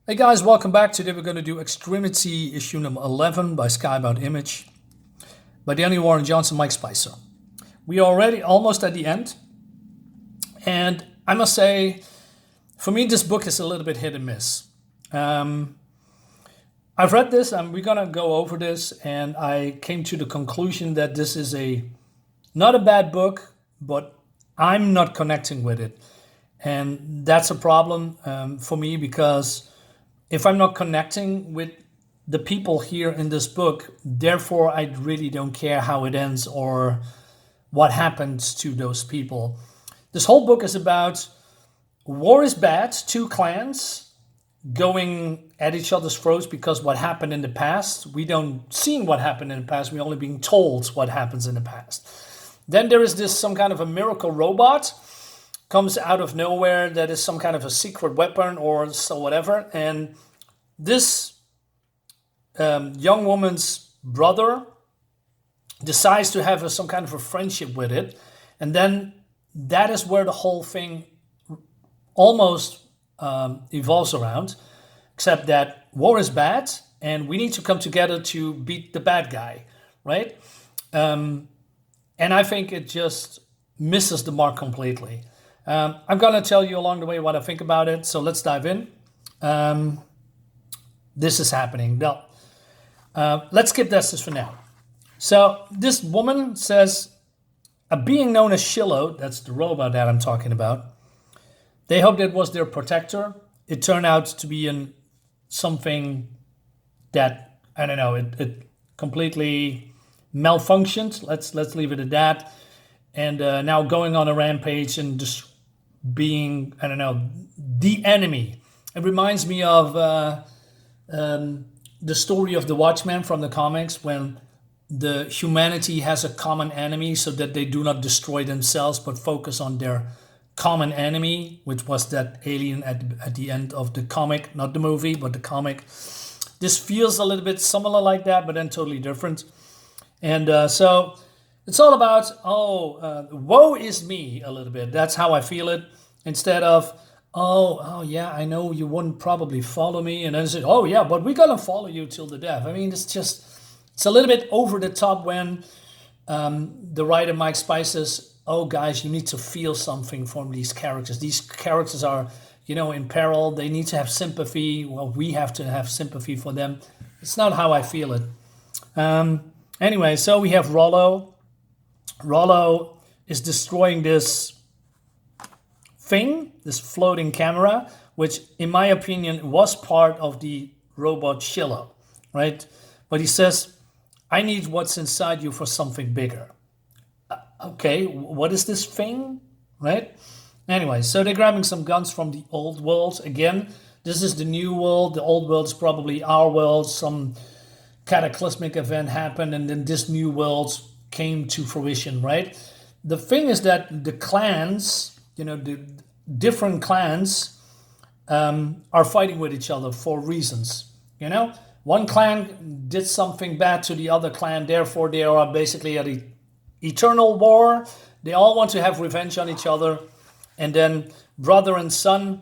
Hey guys, welcome back. Today we're going to do Extremity issue number 11 by Skybound Image by Danny Warren Johnson, Mike Spicer. We are already almost at the end, and I must say, for me, this book is a little bit hit and miss. I've read this, and we're going to go over this, and I came to the conclusion that this is not a bad book, but I'm not connecting with it. And that's a problem for me because if I'm not connecting with the people here in this book, therefore I really don't care how it ends or what happens to those people. This whole book is about war is bad, two clans going at each other's throats because what happened in the past. We don't see what happened in the past, we're only being told what happens in the past. Then there is this some kind of a miracle robot comes out of nowhere that is some kind of a secret weapon or so whatever. And this young woman's brother decides to have some kind of a friendship with it. And then that is where the whole thing almost evolves around, except that war is bad and we need to come together to beat the bad guy, right? And I think it just misses the mark completely. I'm going to tell you along the way what I think about it, so let's dive in. This is happening. Now, let's skip this for now. So this woman says, a being known as Shiloh, that's the robot that I'm talking about, they hoped it was their protector. It turned out to be something that, I don't know, it completely malfunctioned. Let's leave it at that. And now going on a rampage and just being, I don't know, the enemy. It reminds me of the story of the Watchmen from the comics, when the humanity has a common enemy so that they do not destroy themselves but focus on their common enemy, which was that alien at the end of the comic, not the movie, but the comic. This feels a little bit similar like that, but then totally different. And so it's all about, woe is me a little bit. That's how I feel it. Instead of, oh yeah, I know you wouldn't probably follow me. And then say, oh yeah, but we're going to follow you till the death. I mean, it's a little bit over the top when the writer Mike Spice says, oh guys, you need to feel something from these characters. These characters are, in peril. They need to have sympathy. Well, we have to have sympathy for them. It's not how I feel it. Anyway, so we have Rollo. Rollo is destroying this thing, this floating camera, which in my opinion was part of the robot Shiloh, right? But he says, I need what's inside you for something bigger. Okay, what is this thing, right? Anyway, so they're grabbing some guns from the old world. Again, this is the new world. The old world is probably our world. Some cataclysmic event happened and then this new world came to fruition, right? The thing is that the clans, the different clans are fighting with each other for reasons. One clan did something bad to the other clan, therefore they are basically at an eternal war. They all want to have revenge on each other. And then brother and sister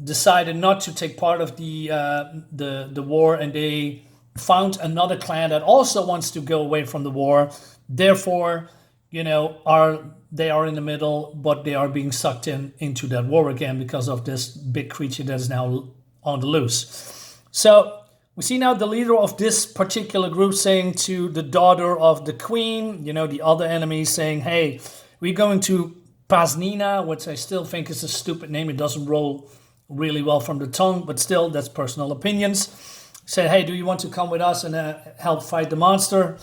decided not to take part of the war, and they found another clan that also wants to go away from the war. Therefore, they are in the middle, but they are being sucked into that war again because of this big creature that is now on the loose. So we see now the leader of this particular group saying to the daughter of the queen, the other enemy, saying, hey, we're going to Paznina, which I still think is a stupid name. It doesn't roll really well from the tongue, but still, that's personal opinions. Said, hey, do you want to come with us and help fight the monster?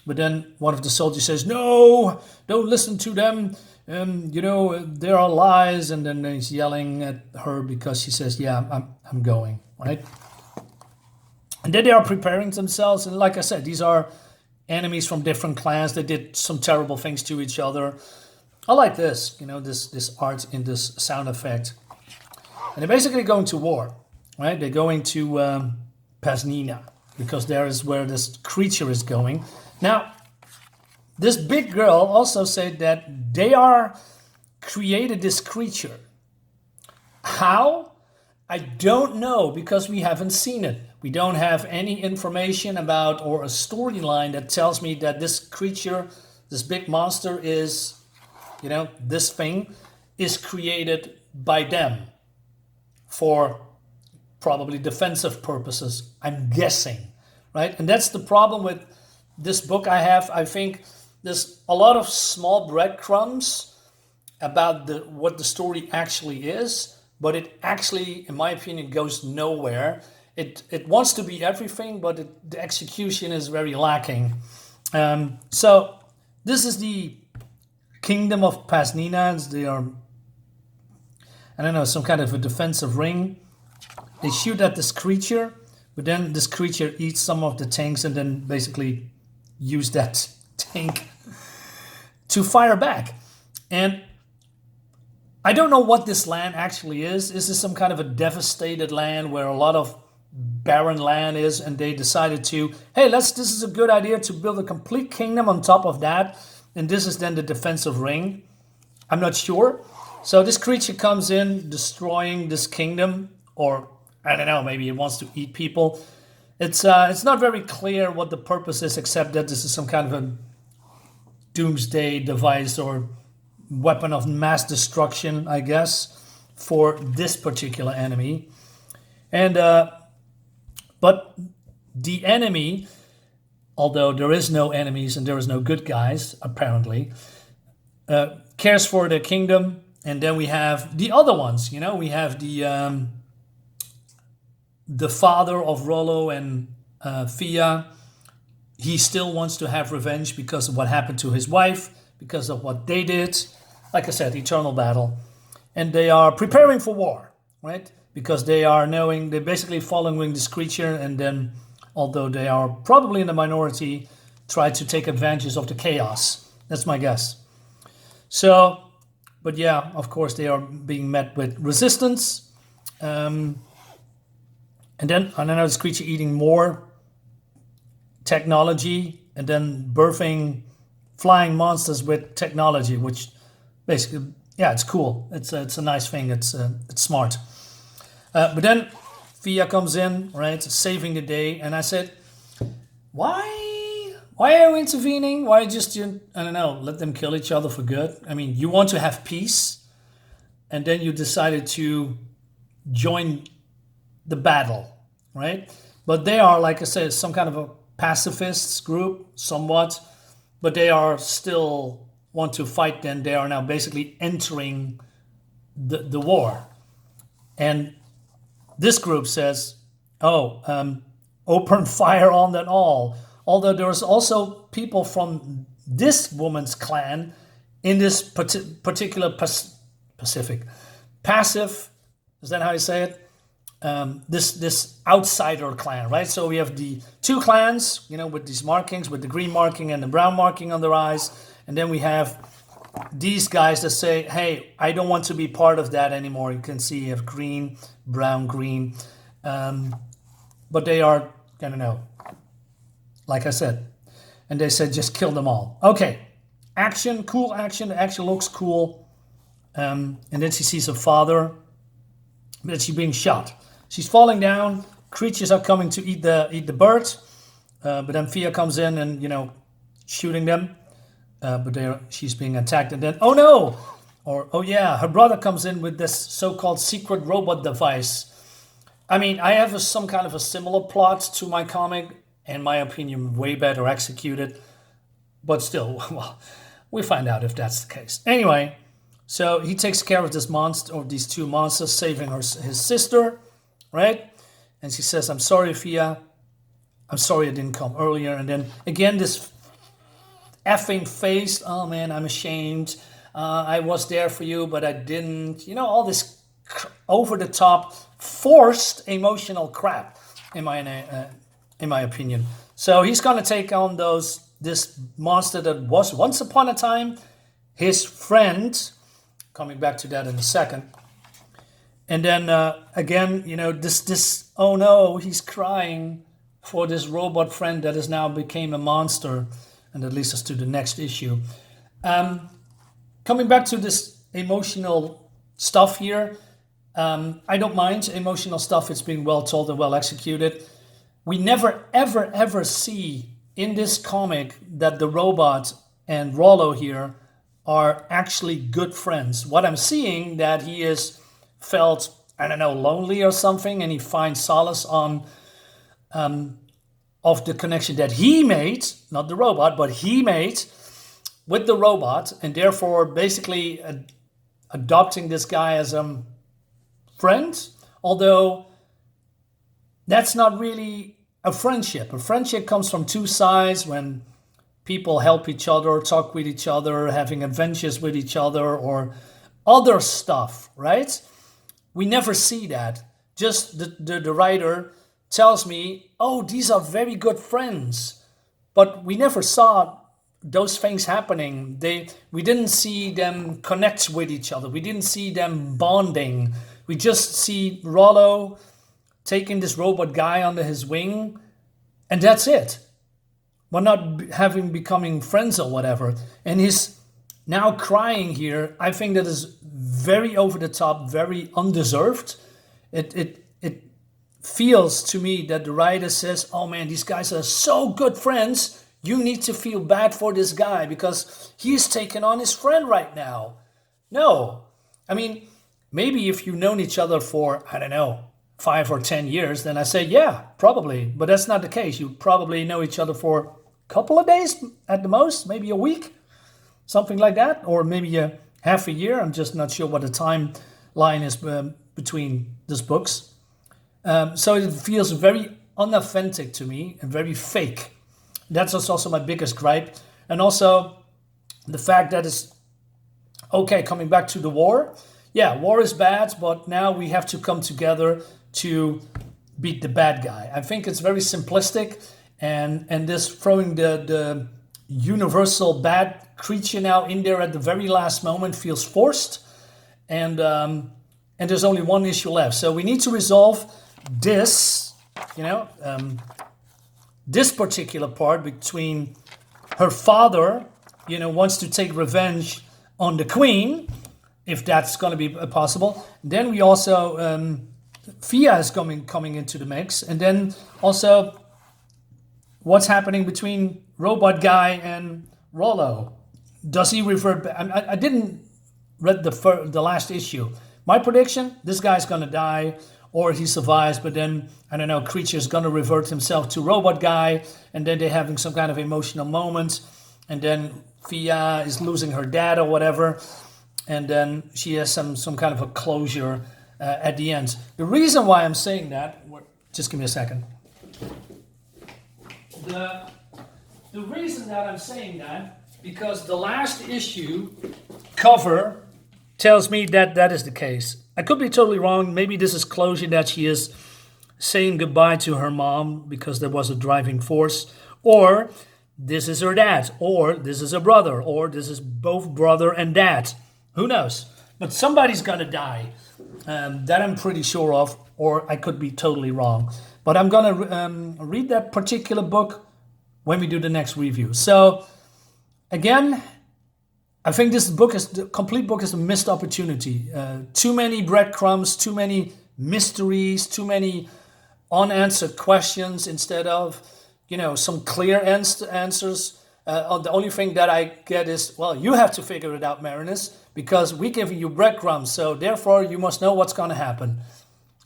But then one of the soldiers says, no, don't listen to them. There are lies. And then he's yelling at her because she says, yeah, I'm going, right? And then they are preparing themselves. And like I said, these are enemies from different clans. They did some terrible things to each other. I like this, this art in this sound effect. And they're basically going to war, right? They're going to Paznina because there is where this creature is going. Now, this big girl also said that they are created this creature. How? I don't know because we haven't seen it. We don't have any information about or a storyline that tells me that this creature, this big monster is, this thing is created by them for probably defensive purposes, I'm guessing, right? And that's the problem with this book I have. I think there's a lot of small breadcrumbs about what the story actually is, but it actually, in my opinion, goes nowhere. It wants to be everything, but the execution is very lacking. So this is the Kingdom of Pasninas. They are, I don't know, some kind of a defensive ring. They shoot at this creature, but then this creature eats some of the tanks and then basically use that tank to fire back. And I don't know what this land actually is. Is this some kind of a devastated land where a lot of barren land is, and they decided to, hey, this is a good idea to build a complete kingdom on top of that, and this is then the defensive ring? I'm not sure. So this creature comes in, destroying this kingdom, or I don't know, maybe it wants to eat people. It's not very clear what the purpose is, except that this is some kind of a doomsday device or weapon of mass destruction, I guess, for this particular enemy. And but the enemy, although there is no enemies and there is no good guys, apparently, cares for the kingdom. And then we have the other ones, we have the father of Rollo and Thea. He still wants to have revenge because of what happened to his wife, because of what they did. Like I said, eternal battle. And they are preparing for war, right? Because they're basically following this creature, and then, although they are probably in the minority, try to take advantage of the chaos. That's my guess. So, but yeah, of course, they are being met with resistance. And then, I don't know, this creature eating more technology and then birthing flying monsters with technology, which basically, yeah, it's cool. It's a nice thing. It's smart. But then Thea comes in, right, saving the day. And I said, why are you intervening? Why just, I don't know, let them kill each other for good? I mean, you want to have peace, and then you decided to join the battle, right? But they are, like I said, some kind of a pacifists group, somewhat, but they are still want to fight. Then they are now basically entering the war. And this group says, open fire on them all. Although there's also people from this woman's clan in this particular passive, is that how you say it? This outsider clan, right? So we have the two clans, with these markings, with the green marking and the brown marking on their eyes. And then we have these guys that say, hey, I don't want to be part of that anymore. You can see you have green, brown, green. But they are, I don't know, like I said. And they said, just kill them all. Okay, action, cool action. The action looks cool. And then she sees her father, but she's being shot. She's falling down. Creatures are coming to eat the bird. But then Thea comes in and, shooting them. But she's being attacked. And then, oh no! Or, oh yeah, her brother comes in with this so-called secret robot device. I mean, I have some kind of a similar plot to my comic. In my opinion, way better executed. But still, well, we find out if that's the case. Anyway, so he takes care of this monster, or these two monsters, saving his sister, right? And she says, I'm sorry, Thea. I'm sorry I didn't come earlier. And then, again, this effing face. Oh, man, I'm ashamed. I was there for you, but I didn't. All this over-the-top, forced emotional crap, in my opinion. So he's going to take on this monster that was once upon a time his friend. Coming back to that in a second. And then again, this oh no, he's crying for this robot friend that has now became a monster. And that leads us to the next issue. Coming back to this emotional stuff here, I don't mind emotional stuff. It's being well told and well executed. We never, ever, ever see in this comic that the robot and Rollo here are actually good friends. What I'm seeing that he is felt, I don't know, lonely or something, and he finds solace on of the connection that he made, not the robot, but he made with the robot, and therefore basically adopting this guy as a friend, although that's not really a friendship. A friendship comes from two sides when people help each other, talk with each other, having adventures with each other, or other stuff, right? We never see that. Just the writer tells me, oh, these are very good friends. But we never saw those things happening. We didn't see them connect with each other. We didn't see them bonding. We just see Rollo taking this robot guy under his wing, and that's it. We're not becoming friends or whatever. And he's now crying here. I think that is very over the top, very undeserved. It feels to me that the writer says, oh man, these guys are so good friends. You need to feel bad for this guy because he's taking on his friend right now. No. I mean, maybe if you've known each other for, I don't know, 5 or 10 years, then I say, yeah, probably. But that's not the case. You probably know each other for a couple of days at the most, maybe a week, something like that, or maybe half a year. I'm just not sure what the timeline is between these books. So it feels very unauthentic to me and very fake. That's also my biggest gripe. And also the fact that it's, okay, coming back to the war. Yeah, war is bad, but now we have to come together to beat the bad guy. I think it's very simplistic, and this throwing the universal bad creature now in there at the very last moment feels forced, and there's only one issue left. So we need to resolve this, this particular part between her father, wants to take revenge on the queen, if that's going to be possible. Then we also, Thea is coming into the mix. And then also what's happening between Robot Guy and Rollo. Does he revert back? I didn't read the last issue. My prediction, this guy's going to die or he survives, but then, I don't know, Creature's going to revert himself to Robot Guy, and then they're having some kind of emotional moment, and then Thea is losing her dad or whatever, and then she has some kind of a closure at the end. The reason why I'm saying that, just give me a second. The reason that I'm saying that, because the last issue cover tells me that is the case. I could be totally wrong. Maybe this is closure that she is saying goodbye to her mom because there was a driving force, or this is her dad, or this is her brother, or this is both brother and dad. Who knows? But somebody's gonna die. That I'm pretty sure of, or I could be totally wrong. But I'm gonna read that particular book when we do the next review. So again, I think the complete book is a missed opportunity. Too many breadcrumbs, too many mysteries, too many unanswered questions instead of, some clear answers. The only thing that I get is, well, you have to figure it out, Marinus, because we're giving you breadcrumbs, so therefore you must know what's going to happen.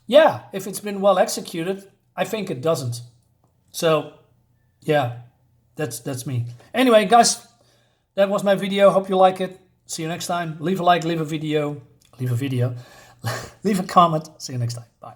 Yeah, if it's been well executed, I think it doesn't. So, yeah, that's me. Anyway, guys, that was my video. Hope you like it. See you next time. Leave a like, leave a comment. See you next time. Bye.